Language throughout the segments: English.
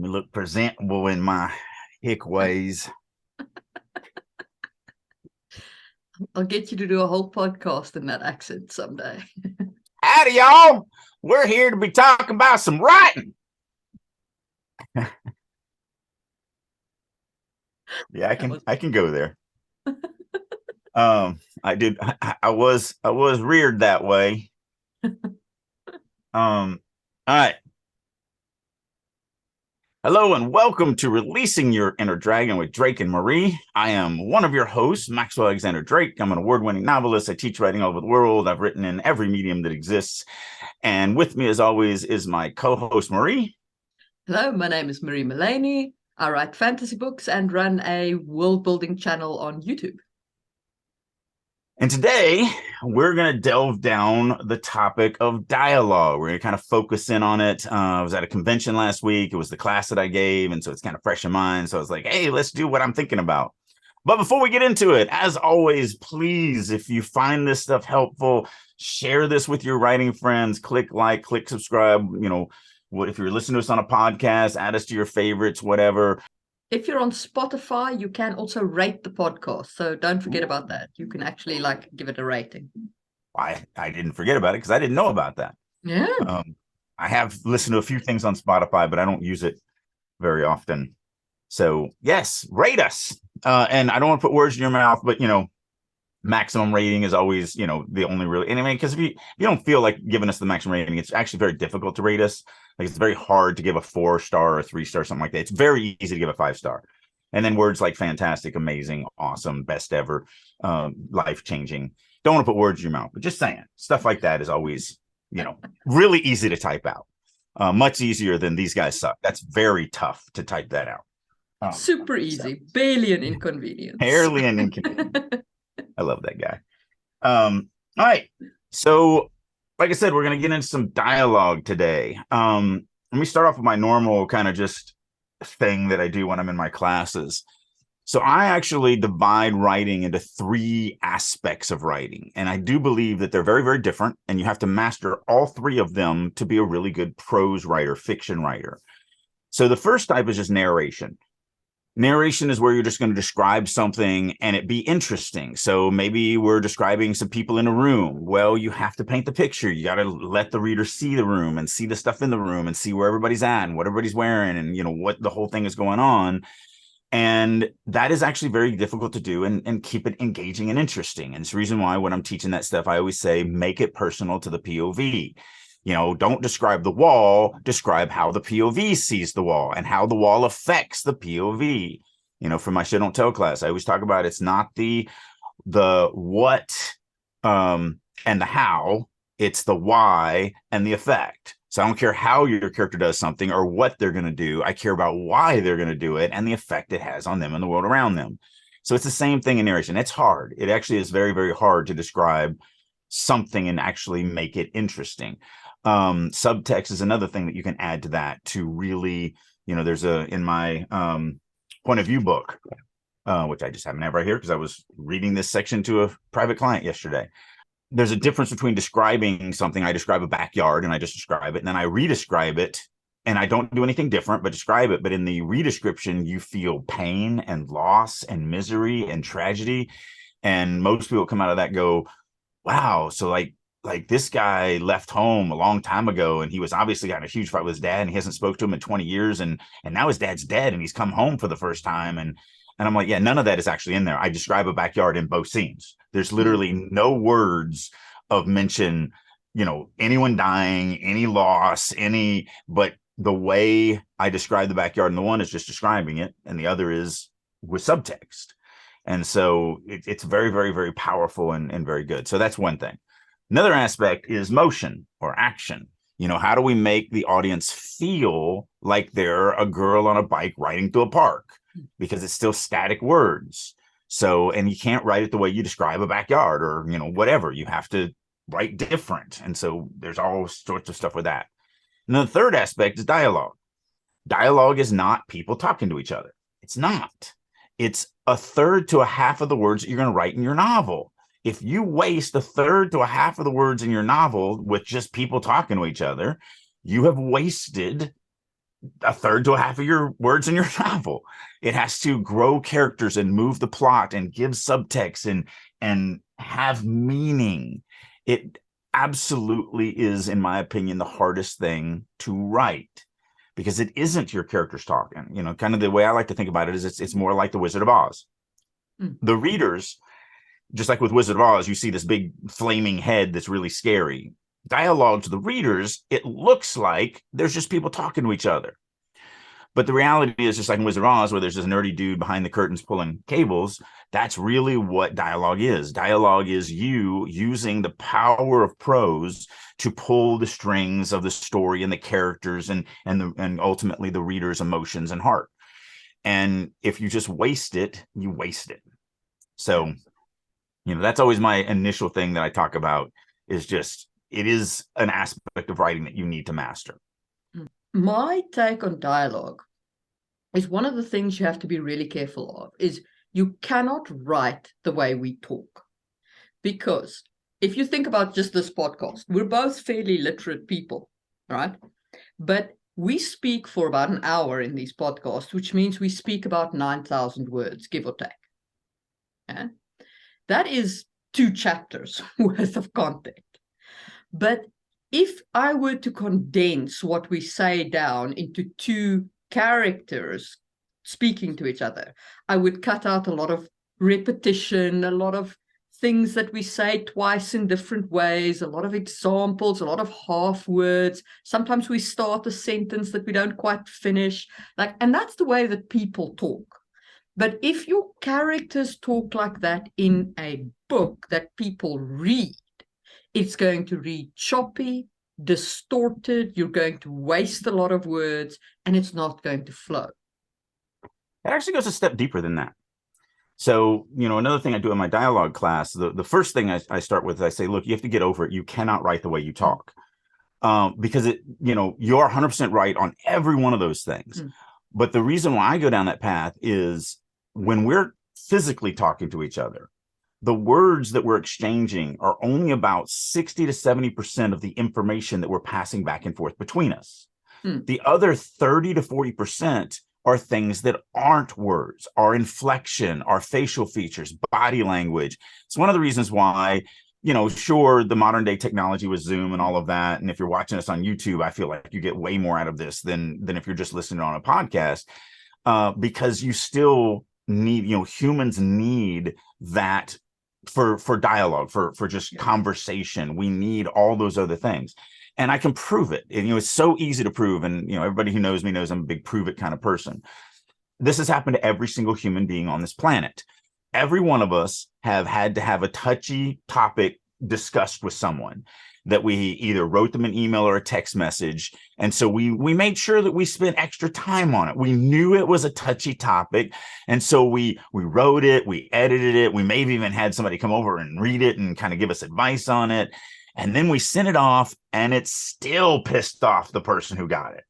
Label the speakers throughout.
Speaker 1: me look presentable in my hick ways.
Speaker 2: I'll get you to do a whole podcast in that accent someday.
Speaker 1: Howdy, y'all. We're here to be talking about some writing. Yeah, I can go there. I did. I was reared that way. All right. Hello and welcome to Releasing Your Inner Dragon with Drake and Marie. I am one of your hosts, Maxwell Alexander Drake. I'm an award-winning novelist. I teach writing all over the world. I've written in every medium that exists. And with me, as always, is my co-host, Marie.
Speaker 2: Hello, my name is Marie Mullaney. I write fantasy books and run a world-building channel on YouTube.
Speaker 1: And today, we're going to delve down the topic of dialogue. We're going to kind of focus in on it. I was at a convention last week. It was the class that I gave, and so it's kind of fresh in mind. So I was like, hey, let's do what I'm thinking about. But before we get into it, as always, please, if you find this stuff helpful, share this with your writing friends. Click like, click subscribe. You know, if you're listening to us on a podcast, add us to your favorites, whatever.
Speaker 2: If you're on Spotify, you can also rate the podcast. So don't forget about that. You can actually give it a rating.
Speaker 1: I didn't forget about it because I didn't know about that.
Speaker 2: Yeah.
Speaker 1: I have listened to a few things on Spotify, but I don't use it very often. So yes, rate us. And I don't want to put words in your mouth, but maximum rating is always, the only real, and I mean, because if you don't feel like giving us the maximum rating, it's actually very difficult to rate us. Like it's very hard to give a 4-star or a 3-star, something like that. It's very easy to give a 5-star. And then words like fantastic, amazing, awesome, best ever, life-changing. Don't want to put words in your mouth, but just saying stuff like that is always, really easy to type out. Much easier than these guys suck. That's very tough to type that out.
Speaker 2: Super easy, so. Barely an inconvenience.
Speaker 1: Barely an inconvenience. I love that guy. All right. So, like I said, we're going to get into some dialogue today. Let me start off with my normal kind of just thing that I do when I'm in my classes. So I actually divide writing into 3 aspects of writing. And I do believe that they're very, very different. And you have to master all 3 of them to be a really good prose writer, fiction writer. So the first type is just narration. Narration is where you're just going to describe something and it be interesting. So maybe we're describing some people in a room. Well, you have to paint the picture. You got to let the reader see the room and see the stuff in the room and see where everybody's at and what everybody's wearing and, what the whole thing is going on. And that is actually very difficult to do and keep it engaging and interesting. And it's the reason why when I'm teaching that stuff, I always say, make it personal to the POV. Don't describe the wall, describe how the POV sees the wall and how the wall affects the POV. For my Show Don't Tell class, I always talk about it's not the what and the how, it's the why and the effect. So I don't care how your character does something or what they're going to do. I care about why they're going to do it and the effect it has on them and the world around them. So it's the same thing in narration. It's hard. It actually is very, very hard to describe something and actually make it interesting. Subtext is another thing that you can add to that to really, there's in my point of view book, which I just happen to have right here because I was reading this section to a private client yesterday. There's a difference between describing something. I describe a backyard and I just describe it, and then I redescribe it and I don't do anything different but describe it. But in the redescription, you feel pain and loss and misery and tragedy. And most people come out of that go, wow, so like this guy left home a long time ago and he was obviously got in a huge fight with his dad and he hasn't spoke to him in 20 years and now his dad's dead and he's come home for the first time. And I'm like, yeah, none of that is actually in there. I describe a backyard in both scenes. There's literally no words of mention, anyone dying, any loss, but the way I describe the backyard in the one is just describing it and the other is with subtext. And so it's very, very, very powerful and very good. So that's one thing. Another aspect is motion or action. How do we make the audience feel like they're a girl on a bike riding through a park? Because it's still static words. So, and you can't write it the way you describe a backyard or, whatever. You have to write different. And so there's all sorts of stuff with that. And then the third aspect is dialogue. Dialogue is not people talking to each other. It's not. It's a third to a half of the words that you're going to write in your novel. If you waste a third to a half of the words in your novel with just people talking to each other, you have wasted a third to a half of your words in your novel. It has to grow characters and move the plot and give subtext and have meaning. It absolutely is, in my opinion, the hardest thing to write, because it isn't your characters talking. You know, kind of the way I like to think about it is it's more like the Wizard of Oz. The readers, just like with Wizard of Oz, you see this big flaming head that's really scary. Dialogue to the readers, it looks like there's just people talking to each other. But the reality is, just like in Wizard of Oz, where there's this nerdy dude behind the curtains pulling cables, that's really what dialogue is. Dialogue is you using the power of prose to pull the strings of the story and the characters and ultimately the reader's emotions and heart. And if you just waste it, you waste it. So, you know, that's always my initial thing that I talk about, is just, it is an aspect of writing that you need to master.
Speaker 2: My take on dialogue is one of the things you have to be really careful of is you cannot write the way we talk. Because if you think about just this podcast, we're both fairly literate people, right? But we speak for about an hour in these podcasts, which means we speak about 9,000 words, give or take. Yeah? That is 2 chapters worth of content. But if I were to condense what we say down into 2 characters speaking to each other, I would cut out a lot of repetition, a lot of things that we say twice in different ways, a lot of examples, a lot of half words. Sometimes we start a sentence that we don't quite finish. And that's the way that people talk. But if your characters talk like that in a book that people read, it's going to read choppy, distorted, you're going to waste a lot of words, and it's not going to flow.
Speaker 1: It actually goes a step deeper than that. So, you know, another thing I do in my dialogue class, the first thing I start with, I say, look, you have to get over it. You cannot write the way you talk. Because you're 100% right on every one of those things. But the reason why I go down that path is when we're physically talking to each other, the words that we're exchanging are only about 60 to 70% of the information that we're passing back and forth between us. The other 30 to 40% are things that aren't words, are inflection, are facial features, body language. It's one of the reasons why, you know, sure, the modern day technology with Zoom and all of that. And if you're watching us on YouTube, I feel like you get way more out of this than if you're just listening on a podcast, because you still need, you know, humans need that for dialogue, for just conversation. We need all those other things. And I can prove it. And, you know, it's so easy to prove. And, you know, everybody who knows me knows I'm a big prove it kind of person. This has happened to every single human being on this planet. Every one of us have had to have a touchy topic discussed with someone that we either wrote them an email or a text message. And so we made sure that we spent extra time on it. We knew it was a touchy topic. And so we wrote it, we edited it. We maybe even had somebody come over and read it and kind of give us advice on it. And then we sent it off, and it still pissed off the person who got it,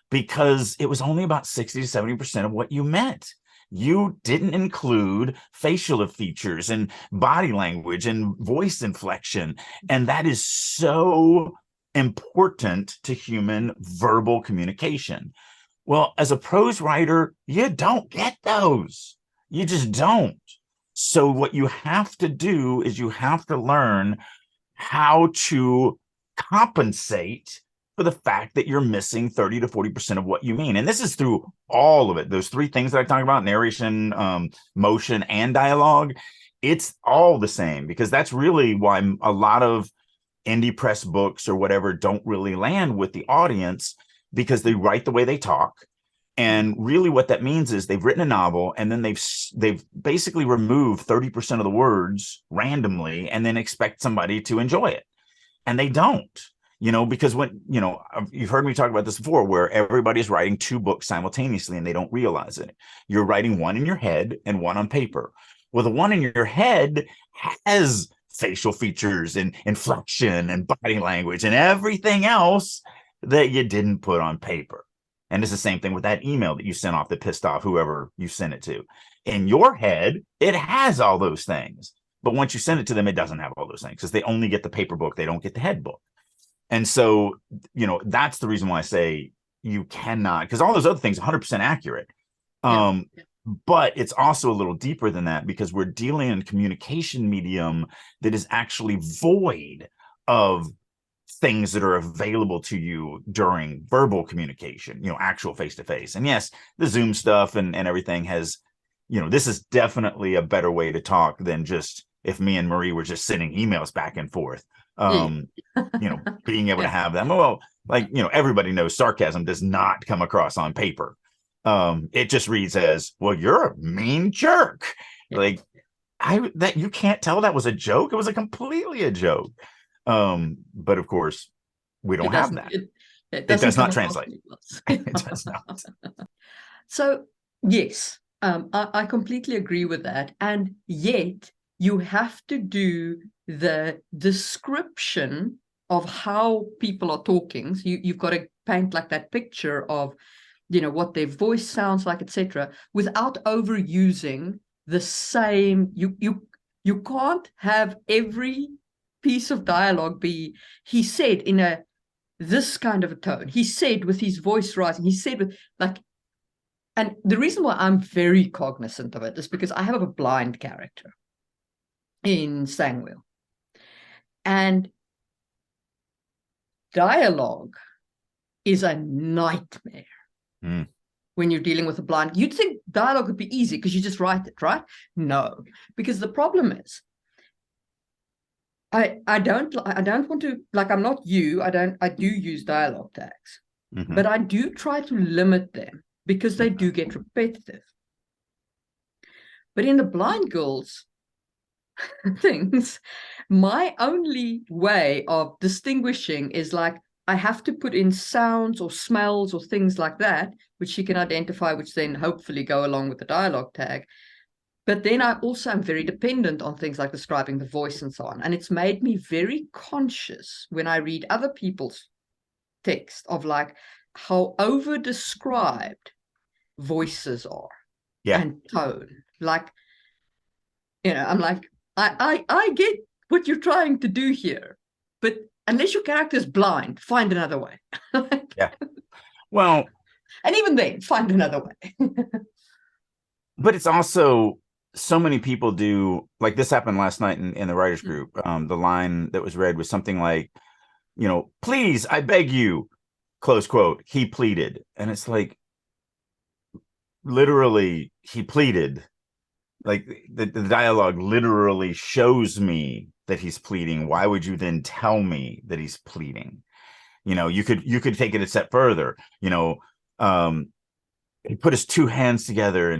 Speaker 1: because it was only about 60 to 70% of what you meant. You didn't include facial features and body language and voice inflection. And that is so important to human verbal communication. Well, as a prose writer, you don't get those. You just don't. So what you have to do is you have to learn how to compensate for the fact that you're missing 30 to 40% of what you mean. And this is through all of it. Those 3 things that I talk about, narration, motion, and dialogue, it's all the same, because that's really why a lot of indie press books or whatever don't really land with the audience, because they write the way they talk. And really what that means is they've written a novel, and then they've basically removed 30% of the words randomly and then expect somebody to enjoy it. And they don't. You know, because when, you know, you've heard me talk about this before, where everybody's writing 2 books simultaneously and they don't realize it. You're writing one in your head and one on paper. Well, the one in your head has facial features and inflection and body language and everything else that you didn't put on paper. And it's the same thing with that email that you sent off that pissed off whoever you sent it to. In your head, it has all those things. But once you send it to them, it doesn't have all those things, because they only get the paper book. They don't get the head book. And so, you know, that's the reason why I say you cannot, because all those other things 100% accurate.
Speaker 2: Yeah.
Speaker 1: But it's also a little deeper than that, because we're dealing in a communication medium that is actually void of things that are available to you during verbal communication, actual face-to-face. And yes, the Zoom stuff and everything has, this is definitely a better way to talk than just if me and Marie were just sending emails back and forth.
Speaker 2: Yeah.
Speaker 1: Being able to
Speaker 2: Yeah.
Speaker 1: have them. Well, everybody knows sarcasm does not come across on paper. It just reads as, well, you're a mean jerk.
Speaker 2: Yeah.
Speaker 1: Like, that you can't tell that was a joke. It was completely a joke. But of course, we don't have that.
Speaker 2: It
Speaker 1: It
Speaker 2: doesn't
Speaker 1: does
Speaker 2: come
Speaker 1: not
Speaker 2: across
Speaker 1: translate.
Speaker 2: any
Speaker 1: It does not.
Speaker 2: So, yes, I completely agree with that. And yet, you have to do the description of how people are talking. So you've got to paint like that picture of, what their voice sounds like, etc., without overusing the same. You can't have every piece of dialogue be, he said in a this kind of a tone, he said with his voice rising, he said with like. And the reason why I'm very cognizant of it is because I have a blind character in Sangwheel. And dialogue is a nightmare when you're dealing with a blind. You'd think dialogue would be easy because you just write it, right? No, because the problem is I don't want to, like, I'm not you. I do use dialogue tags, but I do try to limit them because they do get repetitive. But in the blind girls things, my only way of distinguishing is like I have to put in sounds or smells or things like that, which she can identify, which then hopefully go along with the dialogue tag. But then I also am very dependent on things like describing the voice and so on. And it's made me very conscious when I read other people's text of like how over described voices are and tone. Like, I'm like, I get what you're trying to do here, but unless your character is blind, find another way.
Speaker 1: Yeah. Well,
Speaker 2: and even then, find another way.
Speaker 1: But it's also, so many people do, like this happened last night in the writers group. The line that was read was something like, please, I beg you, close quote, he pleaded. And it's like, literally, he pleaded. Like the dialogue literally shows me that he's pleading. Why would you then tell me that he's pleading? You could take it a step further. He put his two hands together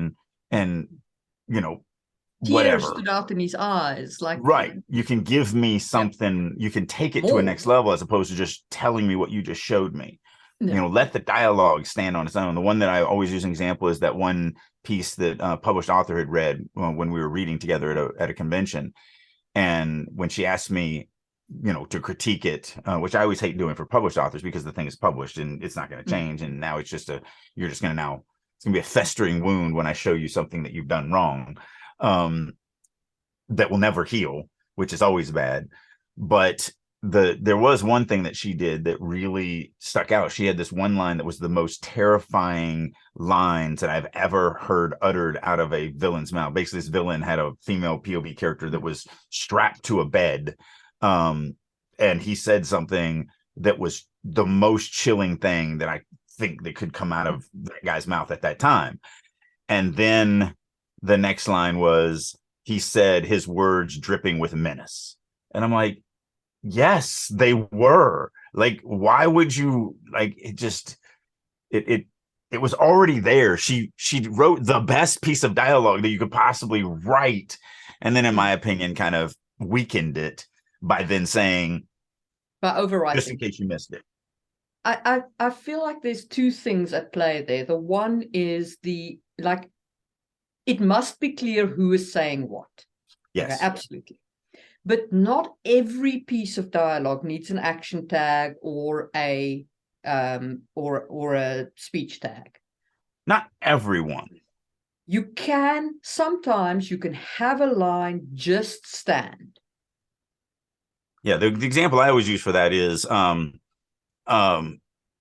Speaker 1: and
Speaker 2: Tears
Speaker 1: whatever.
Speaker 2: stood out in his eyes. Like,
Speaker 1: right. You can give me something, you can take it to a next level as opposed to just telling me what you just showed me. Let the dialogue stand on its own. The one that I always use an example is that one piece that a published author had read when we were reading together at a convention. And when she asked me, to critique it, which I always hate doing for published authors because the thing is published and it's not going to change. And now it's just it's going to be a festering wound when I show you something that you've done wrong, that will never heal, which is always bad. But there was one thing that she did that really stuck out. She had this one line that was the most terrifying lines that I've ever heard uttered out of a villain's mouth. Basically, this villain had a female POV character that was strapped to a bed. And he said something that was the most chilling thing that I think that could come out of that guy's mouth at that time. And then the next line was, he said his words dripping with menace. And I'm like, yes, they were. Like, why would you, like, it was already there. She wrote the best piece of dialogue that you could possibly write. And then, in my opinion, kind of weakened it by then saying,
Speaker 2: by overwriting,
Speaker 1: just in case you missed it.
Speaker 2: I feel like there's two things at play there. The one is it must be clear who is saying what.
Speaker 1: Yes.
Speaker 2: Okay, absolutely. But not every piece of dialogue needs an action tag or a speech tag.
Speaker 1: Not everyone.
Speaker 2: Sometimes you can have a line just stand.
Speaker 1: Yeah, the example I always use for that is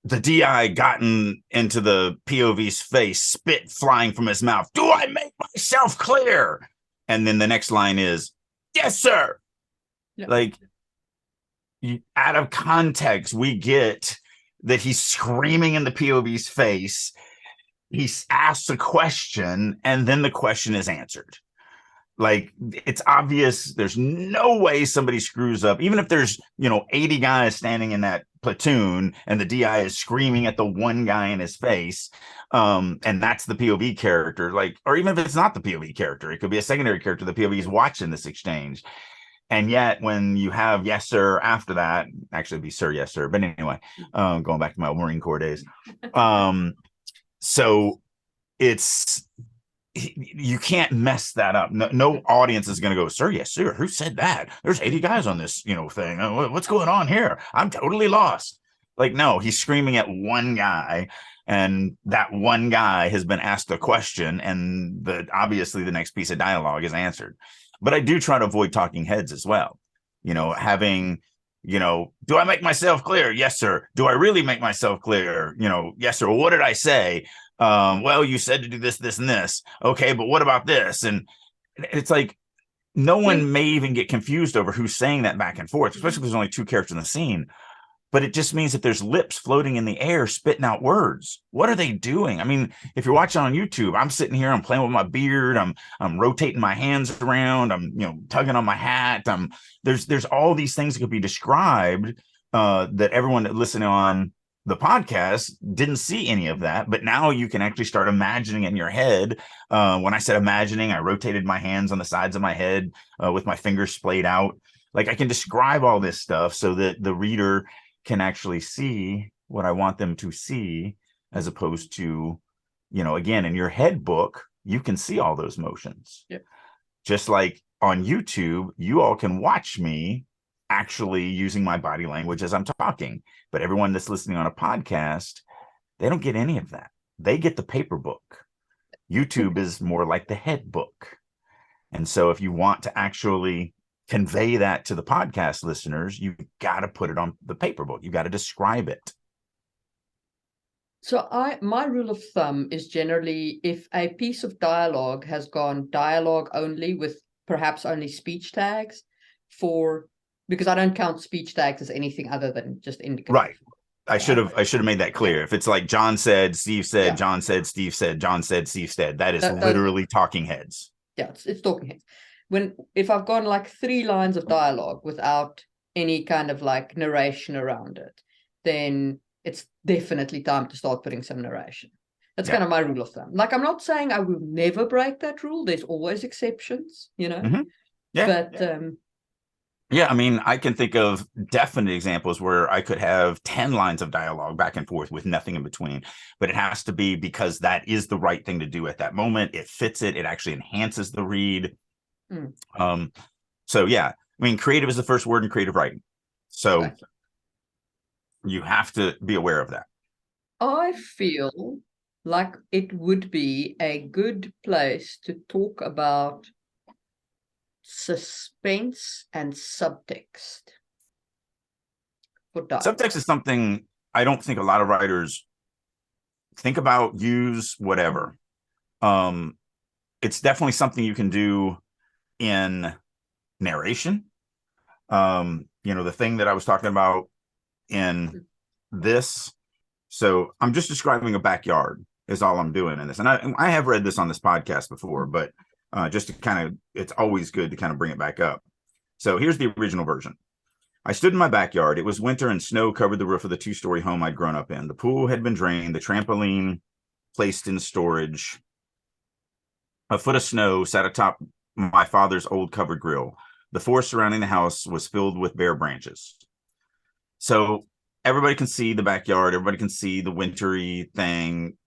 Speaker 1: the DI gotten into the POV's face, spit flying from his mouth. Do I make myself clear? And then the next line is, yes, sir. Yeah. Like, out of context, we get that he's screaming in the POV's face. He asks a question, and then the question is answered. Like, it's obvious there's no way somebody screws up, even if there's 80 guys standing in that platoon and the DI is screaming at the one guy in his face, and that's the POV character. Like, or even if it's not the POV character, it could be a secondary character. The POV is watching this exchange, and yet when you have yes sir after that, actually it'd be sir, yes sir, but anyway, going back to my Marine Corps days, so it's, you can't mess that up. No audience is going to go, sir, yes, sir. Who said that? There's 80 guys on this, thing. What's going on here? I'm totally lost. Like, no, he's screaming at one guy, and that one guy has been asked a question, and obviously the next piece of dialogue is answered. But I do try to avoid talking heads as well. Having, do I make myself clear? Yes, sir. Do I really make myself clear? Yes, sir. Well, what did I say? Well, you said to do this, this, and this. Okay, but what about this? And it's like, no one may even get confused over who's saying that back and forth, especially if there's only two characters in the scene. But it just means that there's lips floating in the air, spitting out words. What are they doing? I mean, if you're watching on YouTube, I'm sitting here, I'm playing with my beard, I'm rotating my hands around, I'm tugging on my hat. There's all these things that could be described that everyone listening on the podcast didn't see any of that, but now you can actually start imagining in your head. When I said imagining, I rotated my hands on the sides of my head with my fingers splayed out. Like, I can describe all this stuff so that the reader can actually see what I want them to see, as opposed to, again, in your head book, you can see all those motions.
Speaker 2: Yep.
Speaker 1: Just like on YouTube, you all can watch me actually using my body language as I'm talking. But everyone that's listening on a podcast, they don't get any of that. They get the paper book. YouTube is more like the head book. And so if you want to actually convey that to the podcast listeners, you got to put it on the paper book. You got to describe it.
Speaker 2: So my rule of thumb is generally, if a piece of dialogue has gone dialogue only with perhaps only speech tags, because I don't count speech tags as anything other than just indicative.
Speaker 1: Right. I should have made that clear. Yeah. If it's like John said, Steve said, yeah. John said, Steve said, John said, Steve said, that is literally talking heads.
Speaker 2: Yeah, it's talking heads. If I've gone like 3 lines of dialogue without any kind of like narration around it, then it's definitely time to start putting some narration. That's kind of my rule of thumb. Like, I'm not saying I will never break that rule. There's always exceptions,
Speaker 1: Mm-hmm. Yeah.
Speaker 2: But
Speaker 1: yeah, I mean, I can think of definite examples where I could have 10 lines of dialogue back and forth with nothing in between, but it has to be because that is the right thing to do at that moment. It fits it. It actually enhances the read. So yeah, I mean, creative is the first word in creative writing. So exactly. You have to be aware of that.
Speaker 2: I feel like it would be a good place to talk about suspense and subtext for dialogue.
Speaker 1: Subtext is something I don't think a lot of writers think about, use, whatever. It's definitely something you can do in narration. The thing that I was talking about in this. So I'm just describing a backyard is all I'm doing in this. And I have read this on this podcast before, but just to kind of, it's always good to kind of bring it back up. So here's the original version. I stood in my backyard. It was winter and snow covered the roof of the 2-story home I'd grown up in. The pool had been drained, the trampoline placed in storage. A foot of snow sat atop my father's old covered grill. The forest surrounding the house was filled with bare branches. So everybody can see the backyard. Everybody can see the wintry thing,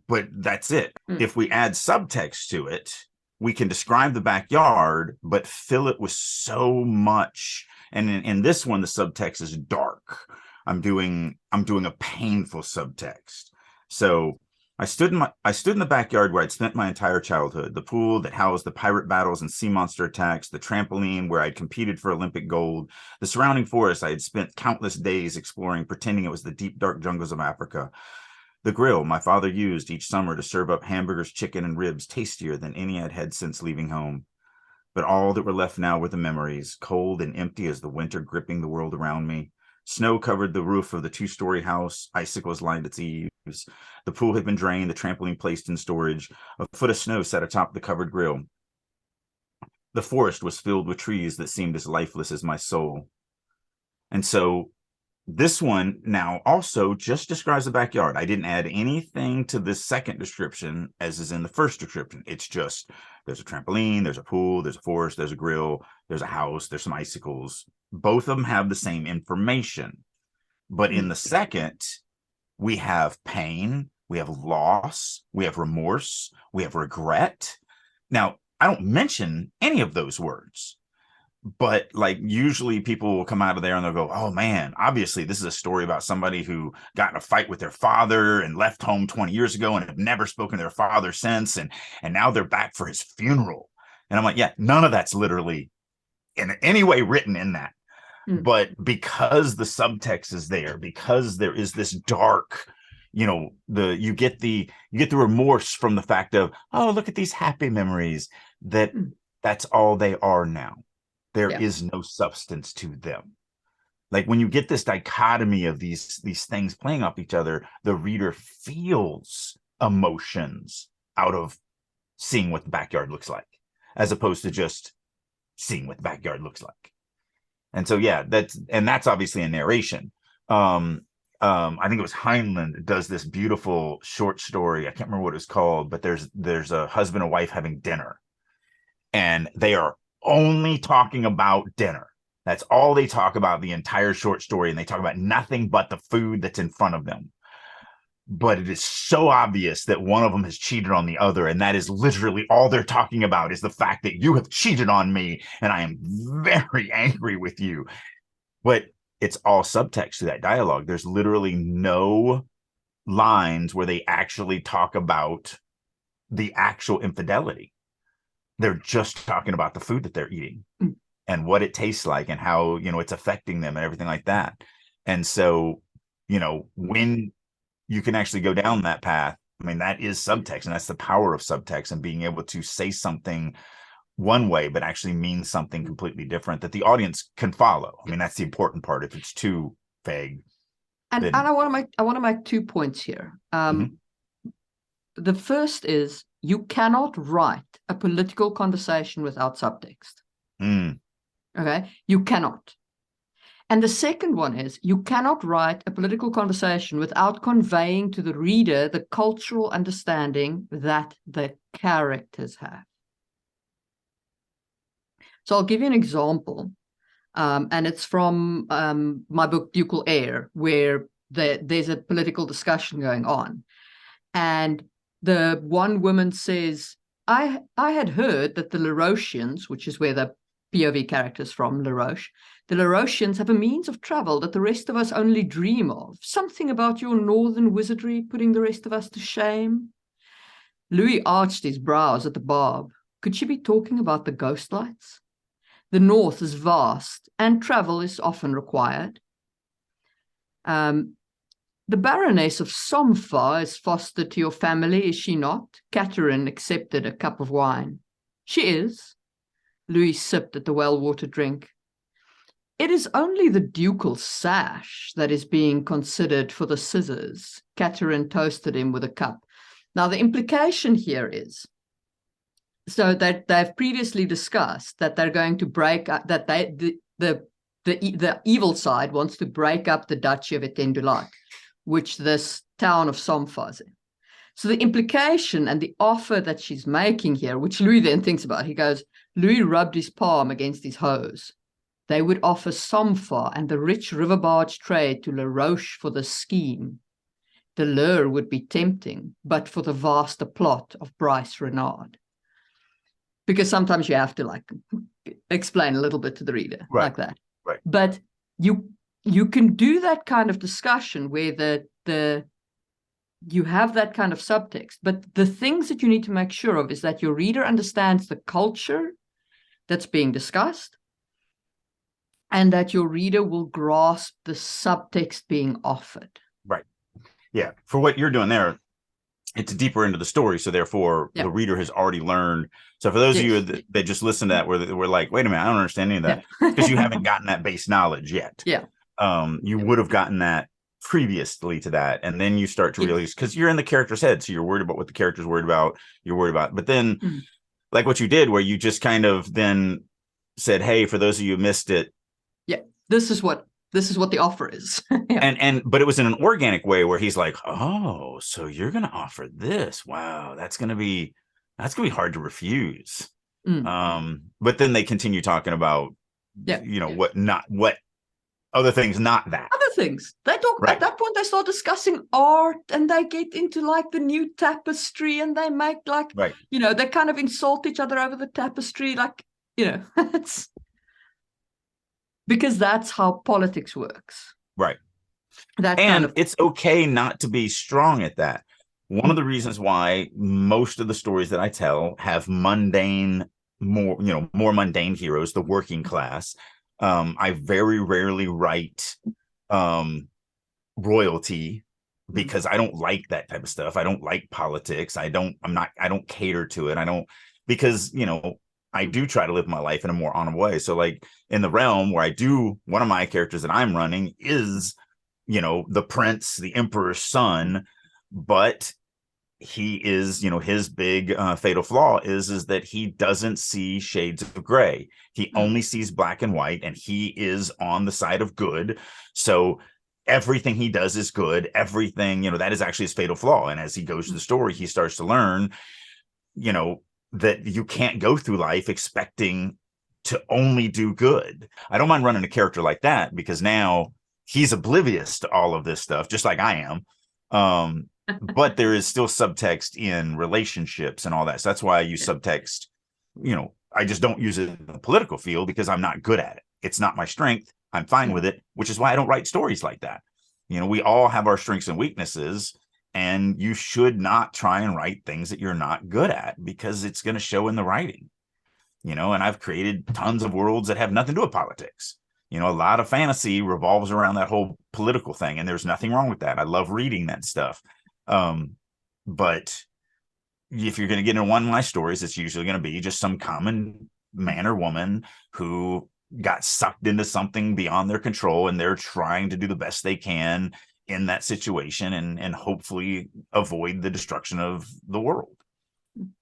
Speaker 1: but that's it. If we add subtext to it, we can describe the backyard, but fill it with so much. And in this one, the subtext is dark. I'm doing a painful subtext. So I stood in the backyard where I'd spent my entire childhood, the pool that housed the pirate battles and sea monster attacks, the trampoline where I'd competed for Olympic gold, the surrounding forest I had spent countless days exploring, pretending it was the deep, dark jungles of Africa. The grill my father used each summer to serve up hamburgers, chicken, and ribs tastier than any I'd had since leaving home. But all that were left now were the memories, cold and empty as the winter gripping the world around me. Snow covered the roof of the two-story house. Icicles lined its eaves. The pool had been drained, the trampoline placed in storage. A foot of snow sat atop the covered grill. The forest was filled with trees that seemed as lifeless as my soul. And so this one now also just describes the backyard. I didn't add anything to this second description as is in the first description. It's just there's a trampoline, there's a pool, there's a forest, there's a grill, there's a house, there's some icicles. Both of them have the same information. But in the second, we have pain, we have loss, we have remorse, we have regret. Now, I don't mention any of those words. But like usually people will come out of there and they'll go, oh man, obviously this is a story about somebody who got in a fight with their father and left home 20 years ago and have never spoken to their father since. And now they're back for his funeral. And I'm like, yeah, none of that's literally in any way written in that. But because the subtext is there, because there is this dark, you get the remorse from the fact of, oh, look at these happy memories, that's all they are now. There is no substance to them. Like when you get this dichotomy of these things playing off each other, the reader feels emotions out of seeing what the backyard looks like, as opposed to just seeing what the backyard looks like. And so, yeah, that's obviously a narration. I think it was Heinlein does this beautiful short story. I can't remember what it was called, but there's a husband and wife having dinner, and they are only talking about dinner. That's all they talk about the entire short story, and they talk about nothing but the food that's in front of them. But it is so obvious that one of them has cheated on the other, and that is literally all they're talking about is the fact that you have cheated on me, and I am very angry with you. But it's all subtext to that dialogue. There's literally no lines where they actually talk about the actual infidelity. They're just talking about the food that they're eating and what it tastes like and how, it's affecting them and everything like that. And so, when you can actually go down that path, I mean, that is subtext, and that's the power of subtext and being able to say something one way, but actually mean something completely different that the audience can follow. I mean, that's the important part. If it's too vague.
Speaker 2: And I want to make 2 points here. The first is, you cannot write a political conversation without subtext. Okay? You cannot. And the second one is, you cannot write a political conversation without conveying to the reader the cultural understanding that the characters have. So I'll give you an example, and it's from my book, Ducal Heir, where there's a political discussion going on. And the one woman says, I had heard that the Larochians, which is where the POV character's from, Laroche, the Larochians have a means of travel that the rest of us only dream of. Something about your northern wizardry putting the rest of us to shame. Louis arched his brows at the barb. Could she be talking about the ghost lights? The north is vast, and travel is often required. The Baroness of Somfa is foster to your family, is she not? Catherine accepted a cup of wine. She is. Louis sipped at the well-watered drink. It is only the ducal sash that is being considered for the scissors. Catherine toasted him with a cup. Now, the implication here is, so that they've previously discussed that they're going to break up, that the evil side wants to break up the Duchy of Etendulat, which this town of Somfa is in. So the implication and the offer that she's making here, which Louis then thinks about, he goes, Louis rubbed his palm against his hose. They would offer Somfa and the rich river barge trade to La Roche for the scheme. The lure would be tempting, but for the vaster plot of Bryce Renard. Because sometimes you have to explain a little bit to the reader like that.
Speaker 1: Right.
Speaker 2: But you can do that kind of discussion where the you have that kind of subtext. But the things that you need to make sure of is that your reader understands the culture that's being discussed, and that your reader will grasp the subtext being offered.
Speaker 1: Right. Yeah. For what you're doing there, it's deeper into the story. So therefore, the reader has already learned. So for those of you that just listen to that, where we're like, wait a minute, I don't understand any of that, because you haven't gotten that base knowledge yet. You would have gotten that previously to that, and then you start to realize, because you're in the character's head, so you're worried about what the character's worried about. You're worried about, but then, like what you did, where you just kind of then said, "Hey, for those of you who missed it,
Speaker 2: this is what the offer is."
Speaker 1: But it was in an organic way where he's like, "Oh, so you're going to offer this? Wow, that's going to be hard to refuse." But then they continue talking about, what other things, not that.
Speaker 2: Other things. They talk at that point. They start discussing art, and they get into like the new tapestry, and they make like, they kind of insult each other over the tapestry, like, it's because that's how politics works.
Speaker 1: Right.
Speaker 2: And
Speaker 1: it's okay not to be strong at that. One of the reasons why most of the stories that I tell have mundane, more mundane heroes, the working class. I very rarely write royalty, because I don't like that type of stuff. I don't like politics. I don't cater to it. Because I do try to live my life in a more honorable way. So like in the realm where one of my characters that I'm running is, the prince, the emperor's son, but he is, his big fatal flaw is that he doesn't see shades of gray. He only sees black and white, and he is on the side of good. So everything he does is good. Everything, that is actually his fatal flaw. And as he goes through the story, he starts to learn, that you can't go through life expecting to only do good. I don't mind running a character like that, because now he's oblivious to all of this stuff, just like I am. But there is still subtext in relationships and all that. So that's why I use subtext. I just don't use it in the political field, because I'm not good at it. It's not my strength. I'm fine with it, which is why I don't write stories like that. We all have our strengths and weaknesses, and you should not try and write things that you're not good at, because it's going to show in the writing. And I've created tons of worlds that have nothing to do with politics. A lot of fantasy revolves around that whole political thing, and there's nothing wrong with that. I love reading that stuff. But if you're going to get into one of my stories, it's usually going to be just some common man or woman who got sucked into something beyond their control, and they're trying to do the best they can in that situation, and hopefully avoid the destruction of the world.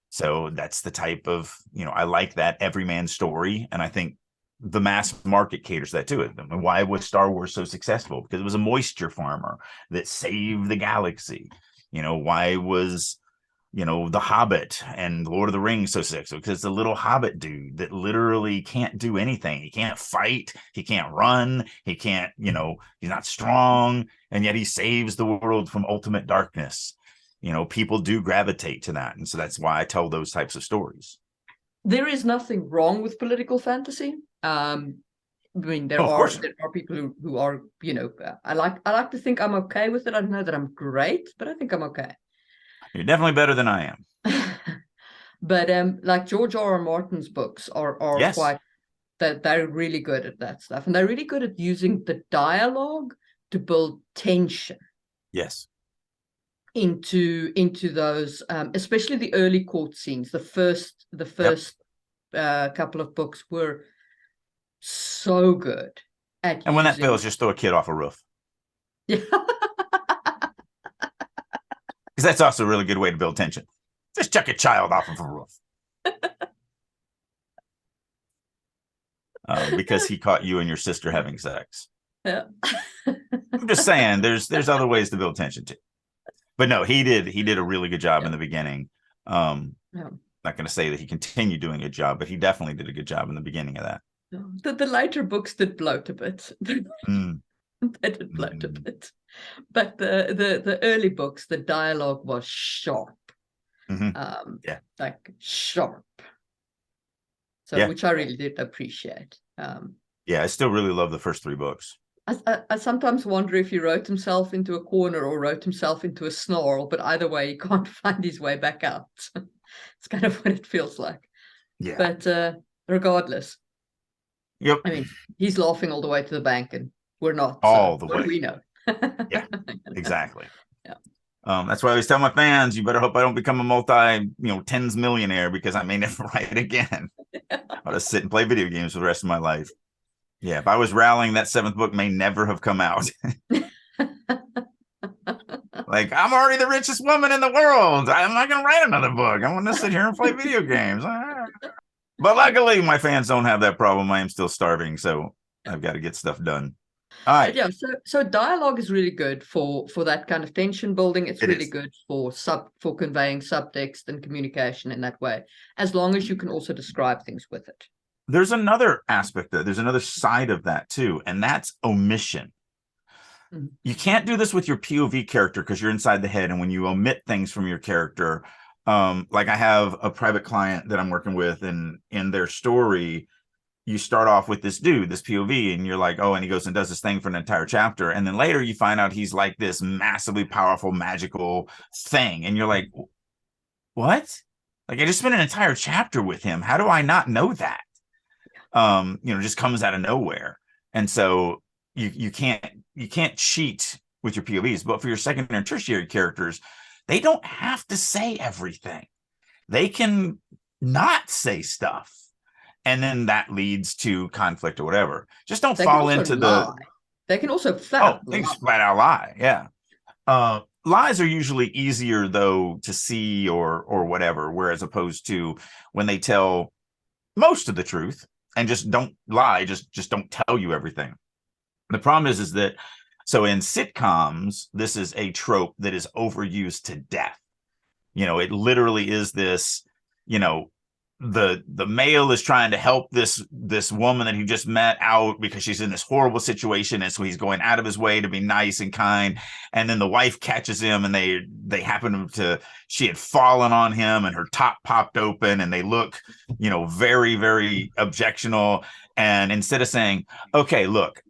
Speaker 1: So that's the type of, I like that everyman story. And I think the mass market caters that to it. And why was Star Wars so successful? Because it was a moisture farmer that saved the galaxy. Why was, The Hobbit and Lord of the Rings so successful? Because it's a little hobbit dude that literally can't do anything. He can't fight. He can't run. He can't, he's not strong. And yet he saves the world from ultimate darkness. People do gravitate to that. And so that's why I tell those types of stories.
Speaker 2: There is nothing wrong with political fantasy. There are people who are, I like to think I'm okay with it. I don't know that I'm great, but I think I'm okay.
Speaker 1: You're definitely better than I am.
Speaker 2: But like George R.R. Martin's books are quite, that they're really good at that stuff, and they're really good at using the dialogue to build tension.
Speaker 1: Yes.
Speaker 2: Into those, especially the early court scenes. The first couple of books were so good at.
Speaker 1: And when that fails, just throw a kid off a roof.
Speaker 2: Yeah.
Speaker 1: Because that's also a really good way to build tension. Just chuck a child off of a roof. Because he caught you and your sister having sex.
Speaker 2: Yeah.
Speaker 1: I'm just saying, there's other ways to build tension too. But no, he did a really good job in the beginning. Not going to say that he continued doing a good job, but he definitely did a good job in the beginning of that.
Speaker 2: The later books did bloat a bit. They did bloat a bit. But the early books, the dialogue was sharp. Like sharp. So which I really did appreciate.
Speaker 1: I still really love the first 3 books.
Speaker 2: I sometimes wonder if he wrote himself into a corner or wrote himself into a snarl, but either way, he can't find his way back out. It's kind of what it feels like.
Speaker 1: Yeah.
Speaker 2: But regardless,
Speaker 1: Yep.
Speaker 2: I mean, he's laughing all the way to the bank, and we're not. So
Speaker 1: All the
Speaker 2: what do
Speaker 1: way.
Speaker 2: we know?
Speaker 1: Yeah, exactly.
Speaker 2: Yeah.
Speaker 1: That's why I always tell my fans, you better hope I don't become a tens millionaire, because I may never write it again. I'll just sit and play video games for the rest of my life. Yeah, if I was rallying, that seventh book may never have come out. Like, I'm already the richest woman in the world. I'm not going to write another book. I want to sit here and play video games. But luckily, my fans don't have that problem. I am still starving, so I've got to get stuff done. All right.
Speaker 2: But yeah, so dialogue is really good for that kind of tension building. It's really
Speaker 1: is.
Speaker 2: good for conveying subtext and communication in that way, as long as you can also describe things with it.
Speaker 1: There's another aspect there. There's another side of that too, and that's omission. Mm-hmm. You can't do this with your POV character because you're inside the head, and when you omit things from your character, like I have a private client that I'm working with, and in their story, you start off with this dude, this POV, and you're like, oh, and he goes and does this thing for an entire chapter. And then later you find out he's like this massively powerful, magical thing. And you're like, what? Like, I just spent an entire chapter with him. How do I not know that? Just comes out of nowhere. And so you can't cheat with your POVs. But for your secondary and tertiary characters, they don't have to say everything. They can not say stuff. And then that leads to conflict or whatever. Just don't fall into
Speaker 2: lie. They can also flat
Speaker 1: out lie. Yeah. Lies are usually easier though to see or whatever, whereas opposed to when they tell most of the truth and just don't lie, just don't tell you everything. The problem is that so in sitcoms, this is a trope that is overused to death. It literally is this, the male is trying to help this woman that he just met out because she's in this horrible situation, and so he's going out of his way to be nice and kind, and then the wife catches him, and they happen to she had fallen on him and her top popped open, and they look very, very objectionable, and instead of saying, okay, look,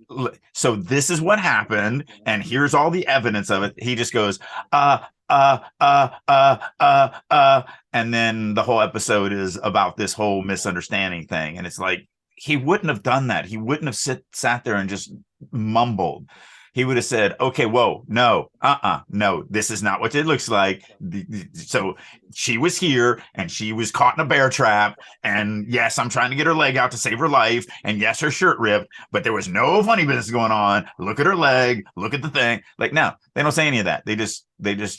Speaker 1: so this is what happened and here's all the evidence of it, he just goes and then the whole episode is about this whole misunderstanding thing. And it's like, he wouldn't have done that. He wouldn't have sat there and just mumbled. He would have said, okay, whoa, no, no, this is not what it looks like. So she was here and she was caught in a bear trap. And yes, I'm trying to get her leg out to save her life. And yes, her shirt ripped, but there was no funny business going on. Look at her leg, look at the thing. Like, no, they don't say any of that. They just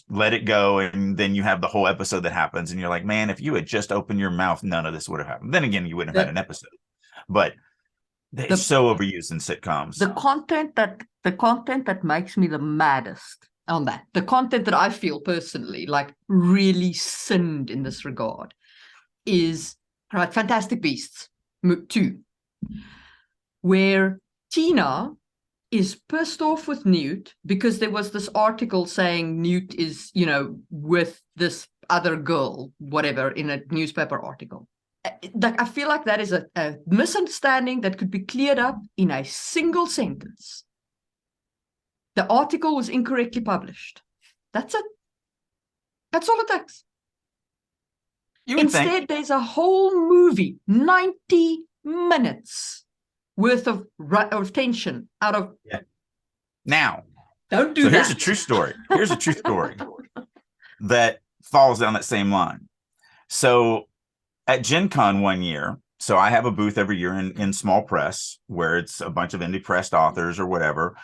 Speaker 1: let it go. And then you have the whole episode that happens. And you're like, man, if you had just opened your mouth, none of this would have happened. Then again, you wouldn't have had an episode. But it's so overused in sitcoms.
Speaker 2: The content that makes me the maddest on that, the content that I feel personally like really sinned in this regard, is Fantastic Beasts 2, where Tina is pissed off with Newt because there was this article saying Newt is, with this other girl, whatever, in a newspaper article. Like, I feel like that is a misunderstanding that could be cleared up in a single sentence. The article was incorrectly published. That's it. That's all it takes. Instead, there's a whole movie, 90 minutes worth of tension out of...
Speaker 1: Yeah. Now,
Speaker 2: don't do that.
Speaker 1: Here's a true story. Here's a true story that falls down that same line. So at Gen Con one year, so I have a booth every year in small press where it's a bunch of indie pressed authors or whatever.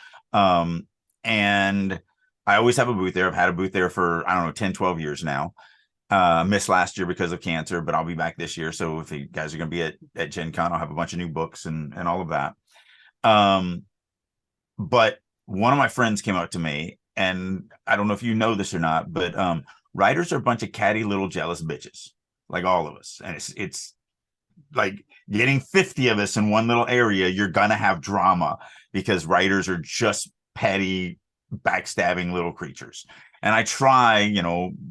Speaker 1: And I always have a booth there. I've had a booth there for, 10, 12 years now. Missed last year because of cancer, but I'll be back this year. So if you guys are going to be at Gen Con, I'll have a bunch of new books and all of that. But one of my friends came out to me, and I don't know if you know this or not, but writers are a bunch of catty little jealous bitches, like all of us. And it's like getting 50 of us in one little area, you're going to have drama because writers are just petty, backstabbing little creatures. And I try,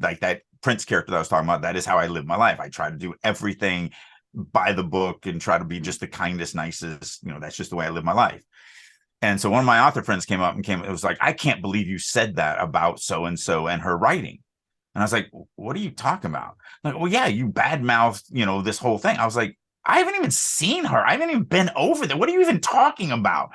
Speaker 1: like that Prince character that I was talking about, that is how I live my life. I try to do everything by the book and try to be just the kindest, nicest, that's just the way I live my life. And so one of my author friends came up and it was like, I can't believe you said that about so and so and her writing. And I was like, what are you talking about? Like, well, yeah, you badmouthed, this whole thing. I was like, I haven't even seen her. I haven't even been over there. What are you even talking about?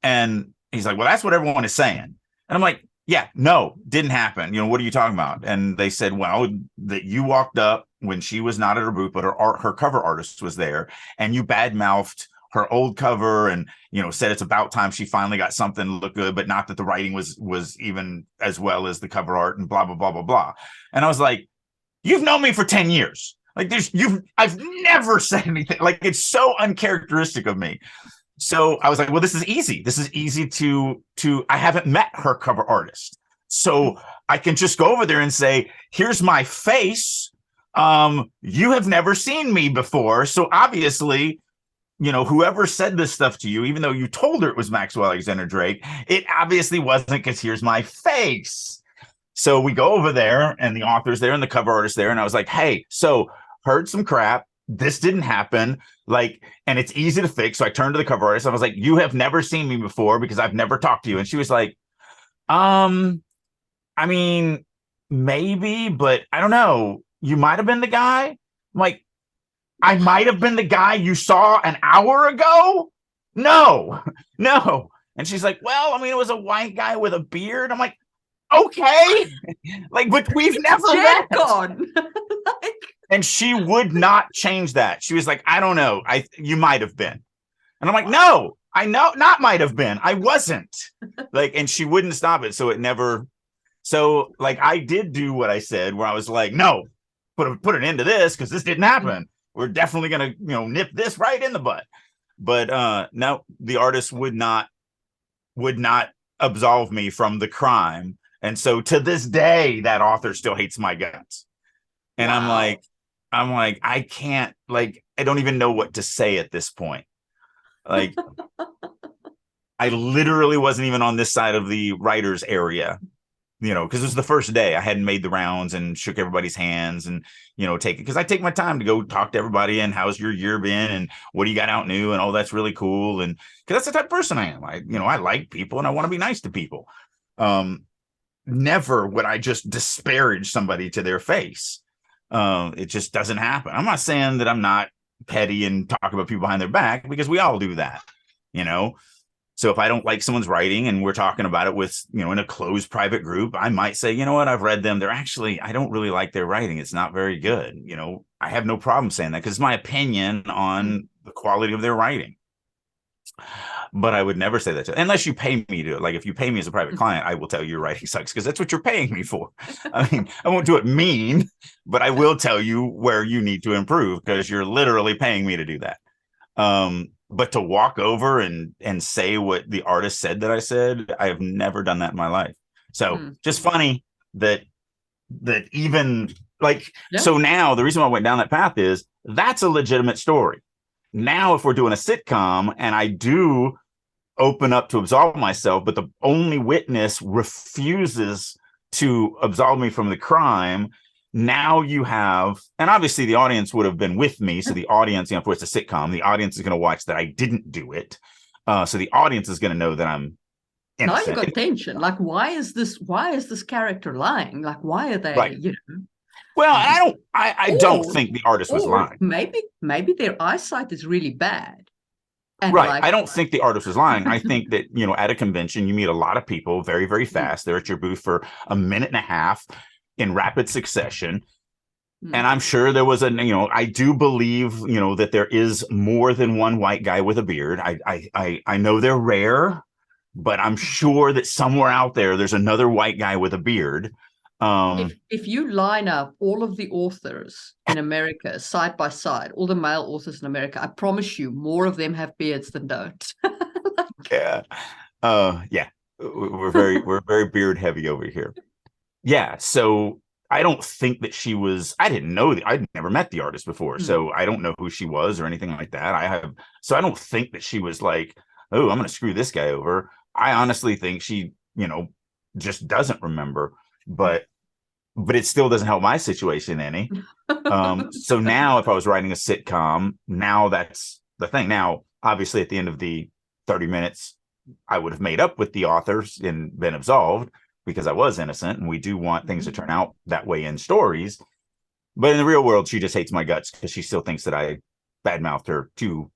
Speaker 1: And he's like, well, that's what everyone is saying. And I'm like, yeah, no, didn't happen. What are you talking about? And they said, well, that you walked up when she was not at her booth, but her cover artist was there, and you badmouthed her old cover and, said it's about time she finally got something to look good, but not that the writing was even as well as the cover art and blah, blah, blah, blah, blah. And I was like, you've known me for 10 years. Like I've never said anything. Like, it's so uncharacteristic of me. So I was like, well, this is easy. This is easy to I haven't met her cover artist. So I can just go over there and say, here's my face. You have never seen me before. So obviously, whoever said this stuff to you, even though you told her it was Maxwell Alexander Drake, it obviously wasn't, because here's my face. So we go over there and the author's there and the cover artist there. And I was like, hey, so heard some crap. This didn't happen. Like, and it's easy to fix. So I turned to the cover artist. I was like, you have never seen me before because I've never talked to you. And she was like, I mean, maybe, but I don't know. You might have been the guy. I'm like, I might have been the guy you saw an hour ago. No. And she's like, well, I mean, it was a white guy with a beard. I'm like, okay. Like, but we've never met. Like, and she would not change that. She was like, I don't know. You might have been. And I'm like, no, I know, not might have been. I wasn't. Like, and she wouldn't stop it. So it never. So like, I did do what I said, where I was like, no, put an end to this, because this didn't happen. We're definitely gonna, nip this right in the butt. But no, the artist would not absolve me from the crime. And so to this day, that author still hates my guts. And wow. I'm like, I can't, like, I don't even know what to say at this point. Like, I literally wasn't even on this side of the writers area, because it was the first day. I hadn't made the rounds and shook everybody's hands and, because I take my time to go talk to everybody and how's your year been and what do you got out new and, oh, that's really cool. And because that's the type of person I am. I like people and I want to be nice to people. Never would I just disparage somebody to their face. It just doesn't happen. I'm not saying that I'm not petty and talk about people behind their back, because we all do that, So if I don't like someone's writing and we're talking about it with, in a closed private group, I might say, you know what, I've read them. I don't really like their writing. It's not very good. I have no problem saying that because it's my opinion on the quality of their writing. But I would never say that unless you pay me to. Like, if you pay me as a private client, I will tell you your writing sucks, because that's what you're paying me for. I mean, I won't do it mean, but I will tell you where you need to improve, because you're literally paying me to do that. But to walk over and say what the artist said that I said, I have never done that in my life. So just funny that even like, yeah. So now the reason why I went down that path is that's a legitimate story. Now, if we're doing a sitcom and I do open up to absolve myself, but the only witness refuses to absolve me from the crime, now you have, and obviously the audience would have been with me. So the audience, if it's a sitcom, the audience is going to watch that I didn't do it. So the audience is going to know that I'm innocent.
Speaker 2: Now you got tension. Like, why is this character lying? Like, why are they,
Speaker 1: right. Well, I don't think the artist was lying.
Speaker 2: Maybe their eyesight is really bad.
Speaker 1: And right. Like, I don't think the artist was lying. I think that, at a convention, you meet a lot of people very, very fast. They're at your booth for a minute and a half in rapid succession. And I'm sure there was I do believe, that there is more than one white guy with a beard. I know they're rare, but I'm sure that somewhere out there's another white guy with a beard.
Speaker 2: If you line up all of the authors in America side by side, all the male authors in America, I promise you, more of them have beards than don't.
Speaker 1: Yeah, yeah, we're very beard heavy over here. Yeah, so I don't think that she was. I didn't know that. I'd never met the artist before, so I don't know who she was or anything like that. So I don't think that she was like, oh, I'm going to screw this guy over. I honestly think she, just doesn't remember. But it still doesn't help my situation any. So now if I was writing a sitcom, now that's the thing. Now, obviously at the end of the 30 minutes, I would have made up with the authors and been absolved because I was innocent, and we do want things to turn out that way in stories. But in the real world, she just hates my guts because she still thinks that I badmouthed her to,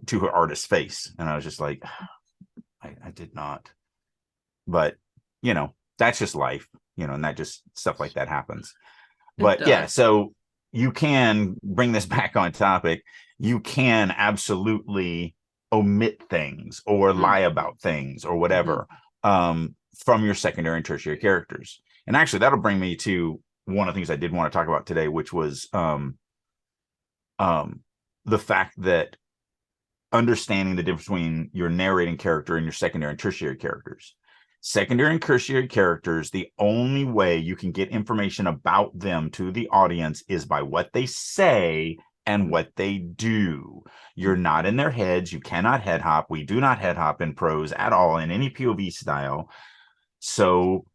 Speaker 1: to her artist's face. And I was just like, I did not. But, that's just life, and that just stuff like that happens. But yeah, so you can bring this back on topic. You can absolutely omit things or lie about things or whatever from your secondary and tertiary characters. And actually, that'll bring me to one of the things I did want to talk about today, which was the fact that understanding the difference between your narrating character and your secondary and tertiary characters. Secondary and tertiary characters, the only way you can get information about them to the audience is by what they say and what they do. You're not in their heads. You cannot head hop. We do not head hop in prose at all in any POV style. So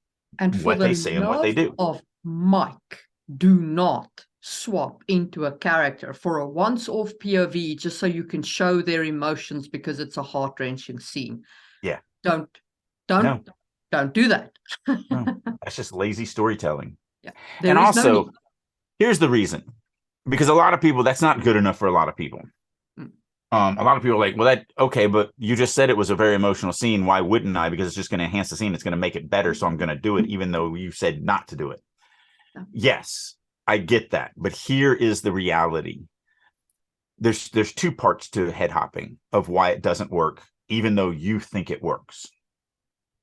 Speaker 1: what they say and what they do.
Speaker 2: Of Mike, do not swap into a character for a once-off POV just so you can show their emotions because it's a heart-wrenching scene.
Speaker 1: Yeah.
Speaker 2: Don't do that.
Speaker 1: No, that's just lazy storytelling.
Speaker 2: Yeah.
Speaker 1: And also, here's the reason. Because a lot of people, that's not good enough for a lot of people. A lot of people are like, well, okay, but you just said it was a very emotional scene. Why wouldn't I? Because it's just going to enhance the scene. It's going to make it better. So I'm going to do it, even though you said not to do it. Yeah. Yes, I get that. But here is the reality. There's two parts to head hopping of why it doesn't work, even though you think it works.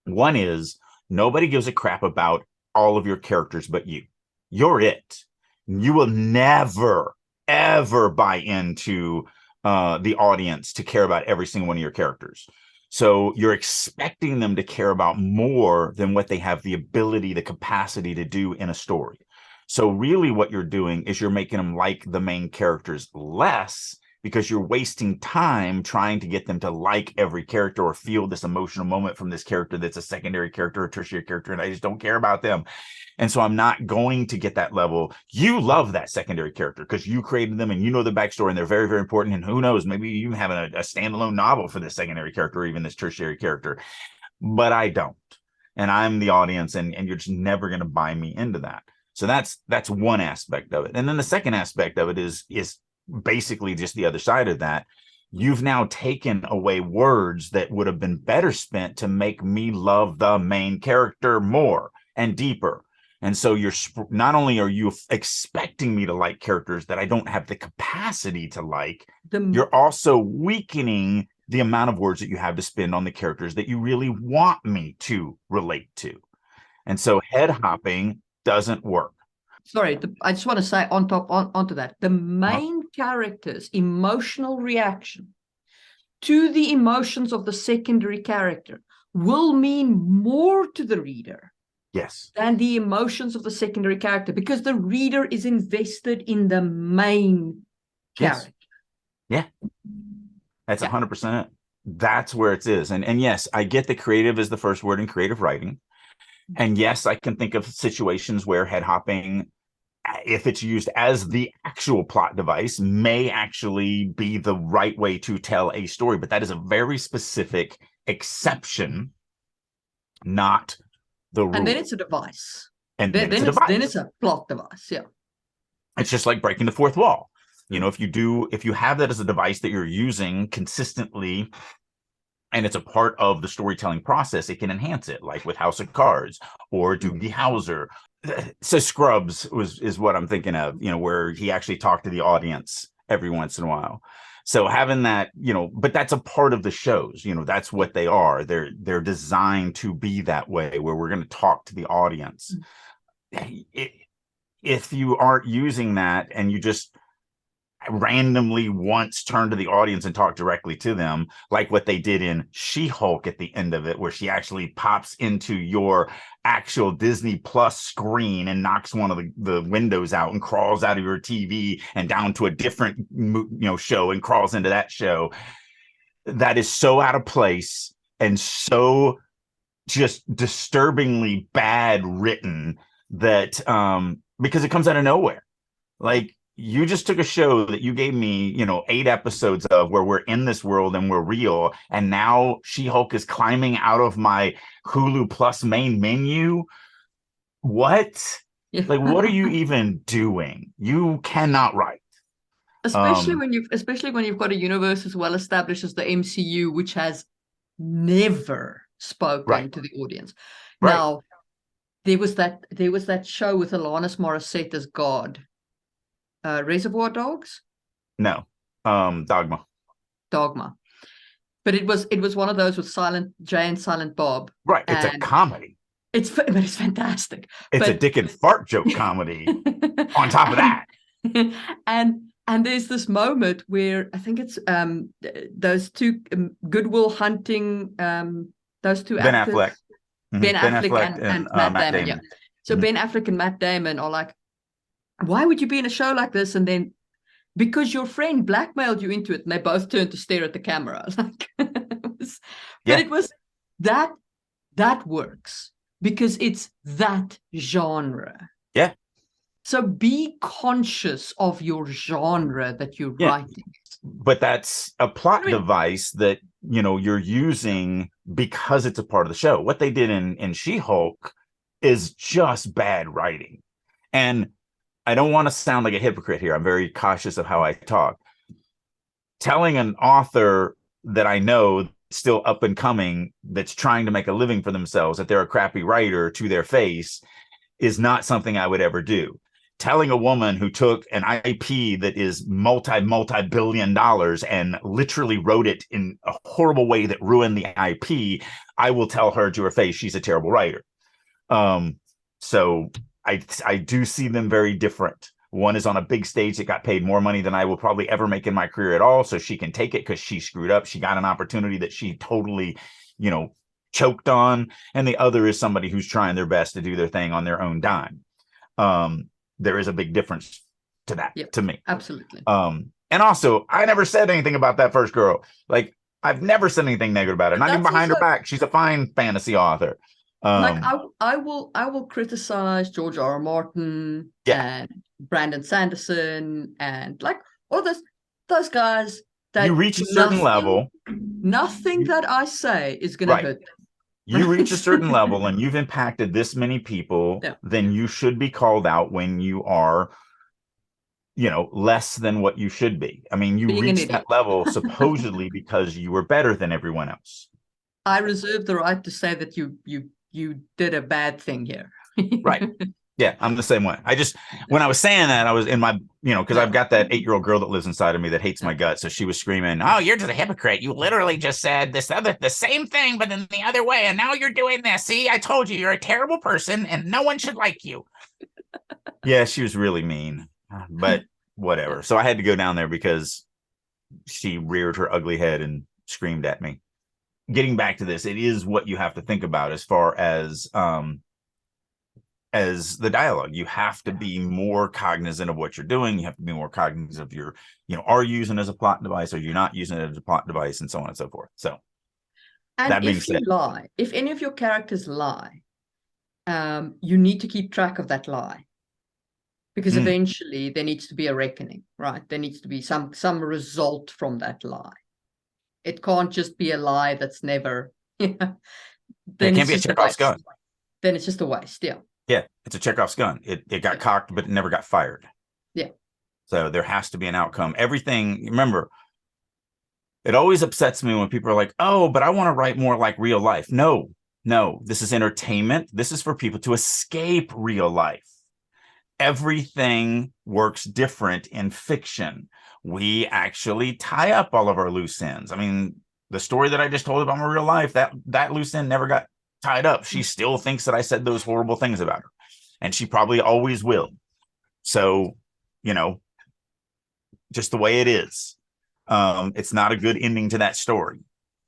Speaker 1: One is nobody gives a crap about all of your characters but you. You're it. You will never, ever buy into the audience to care about every single one of your characters. So you're expecting them to care about more than what they have the ability, the capacity to do in a story. So really what you're doing is you're making them like the main characters less because you're wasting time trying to get them to like every character or feel this emotional moment from this character that's a secondary character or tertiary character, and I just don't care about them. And so I'm not going to get that level. You love that secondary character because you created them and you know the backstory and they're very, very important. And who knows, maybe you have a standalone novel for this secondary character or even this tertiary character. But I don't. And I'm the audience, and you're just never going to buy me into that. So that's one aspect of it. And then the second aspect of it is basically just the other side of that. You've now taken away words that would have been better spent to make me love the main character more and deeper. And so you're not only are you expecting me to like characters that I don't have the capacity to like, you're also weakening the amount of words that you have to spend on the characters that you really want me to relate to. And so head hopping doesn't work.
Speaker 2: Sorry, I just want to say onto that, the main character's emotional reaction to the emotions of the secondary character will mean more to the reader.
Speaker 1: Yes.
Speaker 2: Than the emotions of the secondary character, because the reader is invested in the main character.
Speaker 1: Yeah. That's 100%. That's where it is. And yes, I get the creative is the first word in creative writing. And yes, I can think of situations where head hopping, if it's used as the actual plot device, may actually be the right way to tell a story. But that is a very specific exception, not the rule.
Speaker 2: And then it's a device.
Speaker 1: And then it's
Speaker 2: a plot device. Yeah.
Speaker 1: It's just like breaking the fourth wall. If you have that as a device that you're using consistently, and it's a part of the storytelling process, it can enhance it, like with House of Cards or Doogie Howser. So Scrubs is what I'm thinking of, where he actually talked to the audience every once in a while. So having that, but that's a part of the shows, that's what they are. They're designed to be that way, where we're going to talk to the audience. If you aren't using that and you just randomly once turn to the audience and talk directly to them, like what they did in She-Hulk at the end of it, where she actually pops into your actual Disney Plus screen and knocks one of the windows out and crawls out of your TV and down to a different show and crawls into that show. That is so out of place and so just disturbingly bad written that because it comes out of nowhere. Like, you just took a show that you gave me, 8 episodes of, where we're in this world and we're real, and now She-Hulk is climbing out of my Hulu Plus main menu. What?
Speaker 2: Yeah.
Speaker 1: Like, what are you even doing? You cannot write.
Speaker 2: Especially when you've got a universe as well established as the MCU, which has never spoken
Speaker 1: Right.
Speaker 2: to the audience.
Speaker 1: Right.
Speaker 2: Now, there was that show with Alanis Morissette as God, Reservoir Dogs,
Speaker 1: No. Dogma.
Speaker 2: Dogma. But it was one of those with Silent Jay and Silent Bob,
Speaker 1: Right. It's a
Speaker 2: and
Speaker 1: comedy.
Speaker 2: it's fantastic.
Speaker 1: It's a
Speaker 2: But
Speaker 1: dick and fart joke comedy on top of
Speaker 2: and
Speaker 1: that.
Speaker 2: and there's this moment where I think it's those two Goodwill Hunting, those two
Speaker 1: Ben
Speaker 2: actors,
Speaker 1: Affleck.
Speaker 2: Ben
Speaker 1: Ben
Speaker 2: Affleck
Speaker 1: Affleck
Speaker 2: and
Speaker 1: and
Speaker 2: Matt
Speaker 1: Matt
Speaker 2: Damon. Yeah.
Speaker 1: Damon.
Speaker 2: So Ben Affleck and Matt Damon are like, why would you be in a show like this? And then, because your friend blackmailed you into it, and they both turned to stare at the camera. Like,
Speaker 1: Yeah.
Speaker 2: it was that works because it's that genre.
Speaker 1: Yeah.
Speaker 2: So be conscious of your genre that you're writing.
Speaker 1: But that's a plot
Speaker 2: I mean,
Speaker 1: device that, you're using because it's a part of the show. What they did in She-Hulk is just bad writing. And I don't want to sound like a hypocrite here. I'm very cautious of how I talk. Telling an author that I know still up and coming, that's trying to make a living for themselves, that they're a crappy writer to their face, is not something I would ever do. Telling a woman who took an IP that is multi-billion dollars and literally wrote it in a horrible way that ruined the IP, I will tell her to her face she's a terrible writer. So I do see them very different. One is on a big stage that got paid more money than I will probably ever make in my career at all, so she can take it because she screwed up. She got an opportunity that she totally, choked on. And the other is somebody who's trying their best to do their thing on their own dime. There is a big difference to that, to me.
Speaker 2: Absolutely.
Speaker 1: And also, I never said anything about that first girl. Like, I've never said anything negative about her. Not even behind her back. She's a fine fantasy author.
Speaker 2: Like, I will criticize George R. R. Martin and Brandon Sanderson and like all those guys that
Speaker 1: you reach a certain level.
Speaker 2: Nothing that I say is going to hurt them.
Speaker 1: You reach a certain level and you've impacted this many people, then you should be called out when you are, less than what you should be. I mean, you reached that level supposedly because you were better than everyone else.
Speaker 2: I reserve the right to say that you did a bad thing here.
Speaker 1: Right. Yeah, I'm the same way. When I was saying that, I was in my, because I've got that 8-year-old girl that lives inside of me that hates my guts. So she was screaming, "Oh, you're just a hypocrite. You literally just said the same thing, but in the other way. And now you're doing this. See, I told you, you're a terrible person and no one should like you." Yeah, she was really mean, but whatever. So I had to go down there because she reared her ugly head and screamed at me. Getting back to this, it is what you have to think about as far as the dialogue. You have to be more cognizant of what you're doing. You have to be more cognizant of your, are you using it as a plot device, or you're not using it as a plot device, and so on and so forth. So,
Speaker 2: and that being said, if any of your characters lie, you need to keep track of that lie, because eventually there needs to be a reckoning, right? There needs to be some result from that lie. It can't just be a lie that's never. Then
Speaker 1: it can't be a Chekhov's gun.
Speaker 2: Then it's just a waste. Yeah.
Speaker 1: Yeah, it's a Chekhov's gun. It got cocked, but it never got fired.
Speaker 2: Yeah.
Speaker 1: So there has to be an outcome. Everything, remember, it always upsets me when people are like, "Oh, but I want to write more like real life." No, this is entertainment. This is for people to escape real life. Everything works different in fiction. We actually tie up all of our loose ends. I mean, the story that I just told about my real life, that loose end never got tied up. She still thinks that I said those horrible things about her, and she probably always will. So, just the way it is. It's not a good ending to that story,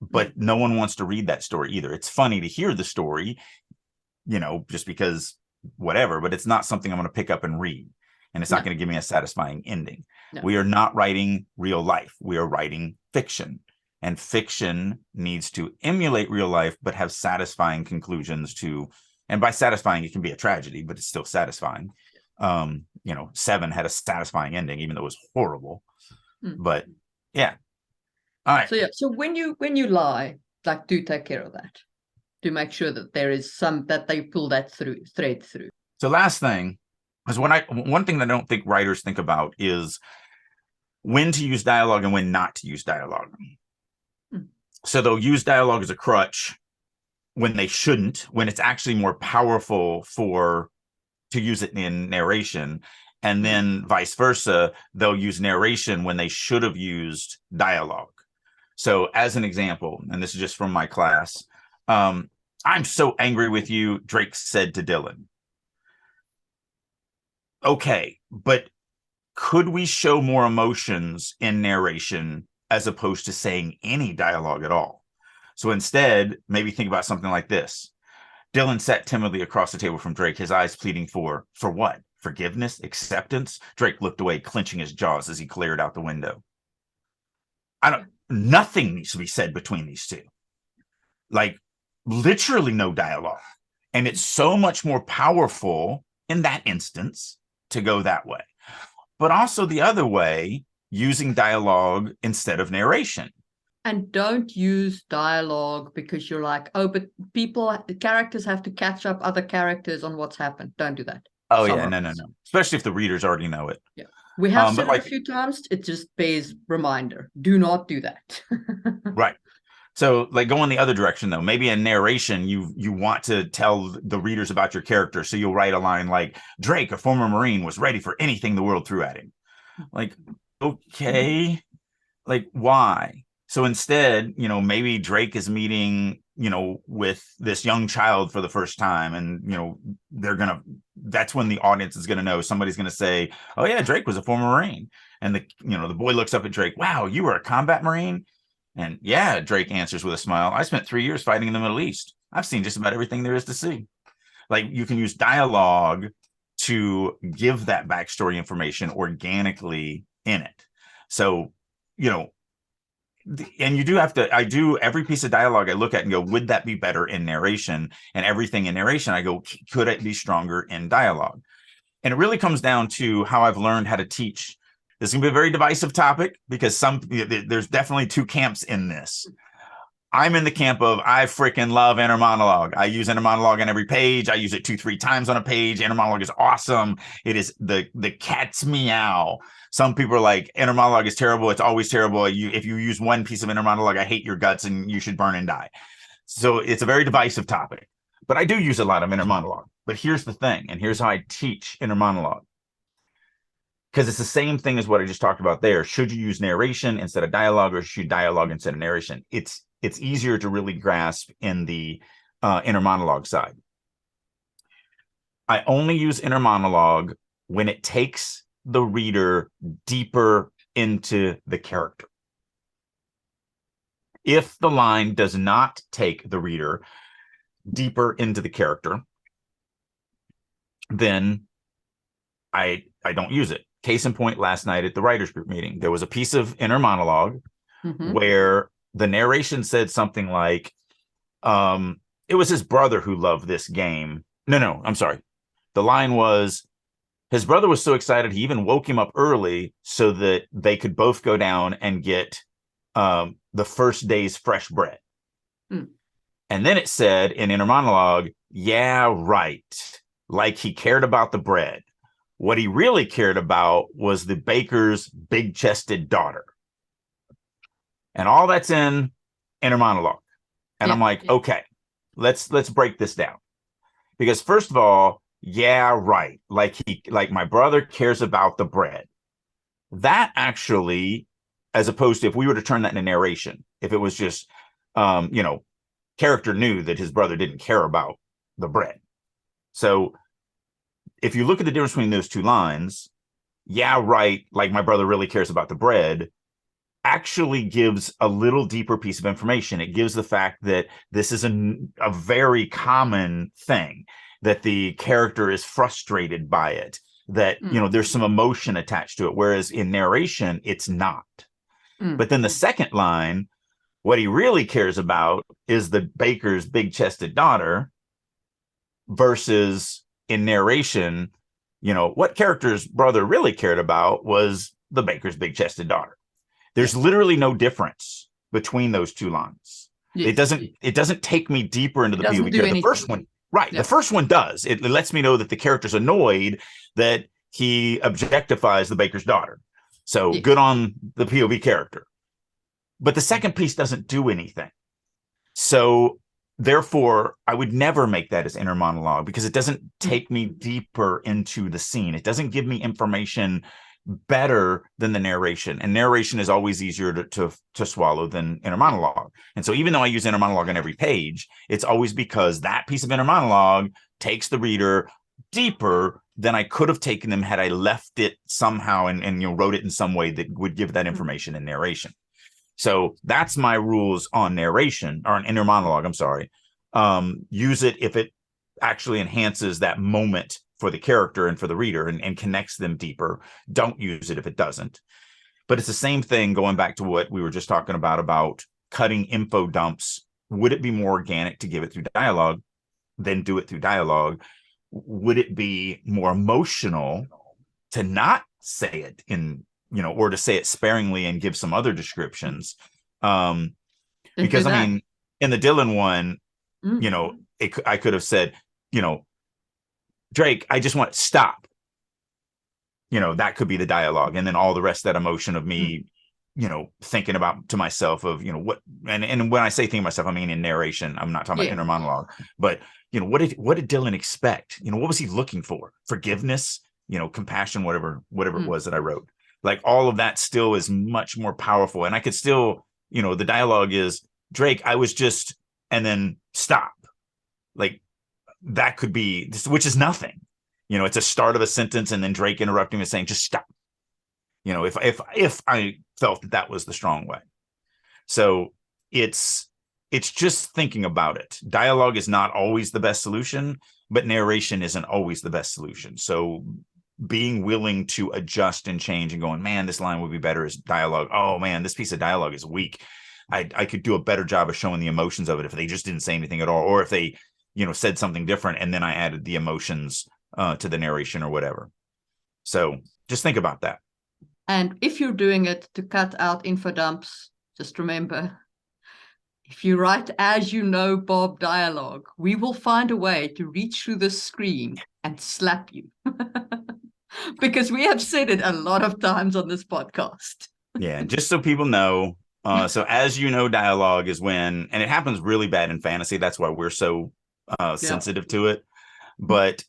Speaker 1: but no one wants to read that story either. It's funny to hear the story, just because whatever, but it's not something I'm going to pick up and read, and it's not going to give me a satisfying ending. No. We are not writing real life. We are writing fiction. And fiction needs to emulate real life, but have satisfying conclusions to, and by satisfying, it can be a tragedy, but it's still satisfying Seven had a satisfying ending, even though it was horrible.
Speaker 2: Mm.
Speaker 1: But yeah. All right.
Speaker 2: So when you lie, like, do take care of that. To make sure that there is that they pull that thread through.
Speaker 1: So last thing is one thing that I don't think writers think about is when to use dialogue and when not to use dialogue. So they'll use dialogue as a crutch when they shouldn't, when it's actually more powerful to use it in narration. And then vice versa, they'll use narration when they should have used dialogue. So as an example, and this is just from my class, I'm so angry with you, Drake said to Dylan. Okay, but could we show more emotions in narration as opposed to saying any dialogue at all? So instead, maybe think about something like this. Dylan sat timidly across the table from Drake, his eyes pleading for what? Forgiveness? Acceptance? Drake looked away, clenching his jaws as he glared out the window. Nothing needs to be said between these two. Like, literally no dialogue. And it's so much more powerful in that instance to go that way. But also the other way, using dialogue instead of narration.
Speaker 2: And don't use dialogue because you're like, oh, but characters have to catch up other characters on what's happened. Don't do that.
Speaker 1: Oh, yeah, no. Especially if the readers already know it.
Speaker 2: Yeah. We have said it a few times. It just bears reminder. Do not do that.
Speaker 1: Right. So, like, going the other direction, though, maybe in narration, you want to tell the readers about your character. So you'll write a line like, Drake, a former Marine, was ready for anything the world threw at him. Like, okay, like, why? So instead, maybe Drake is meeting, with this young child for the first time. And, that's when the audience is going to know. Somebody's going to say, oh, yeah, Drake was a former Marine. And the boy looks up at Drake. Wow, you were a combat Marine? And yeah, Drake answers with a smile. I spent 3 years fighting in the Middle East. I've seen just about everything there is to see. Like, you can use dialogue to give that backstory information organically in it. So, and you do have to, every piece of dialogue I look at and go, would that be better in narration? And everything in narration, I go, could it be stronger in dialogue? And it really comes down to how I've learned how to teach. This is going to be a very divisive topic because there's definitely two camps in this. I'm in the camp of I freaking love inner monologue. I use inner monologue on every page. I use it 2-3 times on a page. Inner monologue is awesome. It is the cat's meow. Some people are like, inner monologue is terrible. It's always terrible. If you use one piece of inner monologue, I hate your guts and you should burn and die. So it's a very divisive topic. But I do use a lot of inner monologue. But here's the thing, and here's how I teach inner monologue. Because it's the same thing as what I just talked about there. Should you use narration instead of dialogue, or should you dialogue instead of narration? It's easier to really grasp in the inner monologue side. I only use inner monologue when it takes the reader deeper into the character. If the line does not take the reader deeper into the character, then I don't use it. Case in point, last night at the writers group meeting, there was a piece of inner monologue where the narration said something like, it was his brother who loved this game. No, I'm sorry. The line was, his brother was so excited, he even woke him up early so that they could both go down and get the first day's fresh bread. And then it said in inner monologue, yeah, right. Like he cared about the bread. What he really cared about was the baker's big-chested daughter. And all that's in inner monologue. And I'm like, okay, let's break this down. Because first of all, yeah, right. Like my brother cares about the bread. That actually, as opposed to if we were to turn that into narration, if it was just, character knew that his brother didn't care about the bread. So if you look at the difference between those two lines, yeah, right, like my brother really cares about the bread, actually gives a little deeper piece of information. It gives the fact that this is a very common thing, that the character is frustrated by it, that, there's some emotion attached to it, whereas in narration, it's not. But then the second line, what he really cares about is the baker's big-chested daughter, versus in narration, what character's brother really cared about was the baker's big-chested daughter. There's literally no difference between those two lines. Yes. It doesn't take me deeper into the POV character. The first one, right? Yep. The first one does. It lets me know that the character's annoyed that he objectifies the baker's daughter. So good on the POV character. But the second piece doesn't do anything. So therefore, I would never make that as inner monologue because it doesn't take me deeper into the scene. It doesn't give me information better than the narration, and narration is always easier to swallow than inner monologue. And so even though I use inner monologue on every page, it's always because that piece of inner monologue takes the reader deeper than I could have taken them had I left it somehow and wrote it in some way that would give that information in narration. So that's my rules on narration, or on inner monologue. I'm sorry. Use it if it actually enhances that moment for the character and for the reader and connects them deeper. Don't use it if it doesn't. But it's the same thing going back to what we were just talking about cutting info dumps. Would it be more organic to give it through dialogue than do it through dialogue? Would it be more emotional to not say it in, or to say it sparingly and give some other descriptions? Because I mean, in the Dylan one, I could have said, Drake, I just want to stop. That could be the dialogue. And then all the rest of that emotion of me, thinking about to myself of, what, and when I say thinking myself, I mean in narration, I'm not talking about inner monologue, but, what did Dylan expect? What was he looking for? Forgiveness, compassion, whatever it was that I wrote. Like all of that still is much more powerful. And I could still, the dialogue is Drake, I was just, and then stop. Like, that could be, which is nothing. It's a start of a sentence and then Drake interrupting and saying, just stop. If I felt that was the strong way. So it's just thinking about it. Dialogue is not always the best solution, but narration isn't always the best solution. So being willing to adjust and change and going, man, this line would be better as dialogue. Oh man, this piece of dialogue is weak. I could do a better job of showing the emotions of it if they just didn't say anything at all, or if they said something different and then I added the emotions to the narration or whatever. So just think about that.
Speaker 2: And if you're doing it to cut out info dumps, just remember, if you write as Bob dialogue, we will find a way to reach through the screen and slap you. Because we have said it a lot of times on this podcast.
Speaker 1: Yeah, just so people know. So as dialogue is when, and it happens really bad in fantasy. That's why we're so sensitive to it. But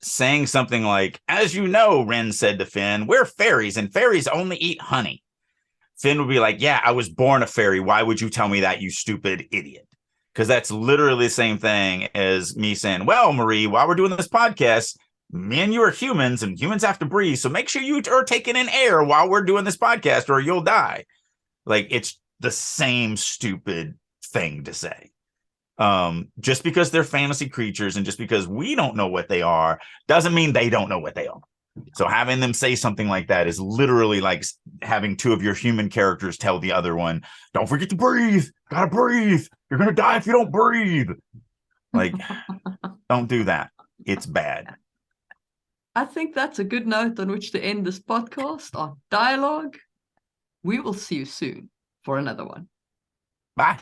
Speaker 1: saying something like, as Ren said to Finn, we're fairies and fairies only eat honey. Finn would be like, yeah, I was born a fairy. Why would you tell me that, you stupid idiot? Because that's literally the same thing as me saying, well, Marie, while we're doing this podcast, me and you are humans and humans have to breathe. So make sure you are taking in air while we're doing this podcast or you'll die. Like, it's the same stupid thing to say. Just because they're fantasy creatures and just because we don't know what they are doesn't mean they don't know what they are. So having them say something like that is literally like having two of your human characters tell the other one, don't forget to breathe. Gotta breathe. You're going to die if you don't breathe. Like, don't do that. It's bad.
Speaker 2: I think that's a good note on which to end this podcast on dialogue. We will see you soon for another one.
Speaker 1: Bye.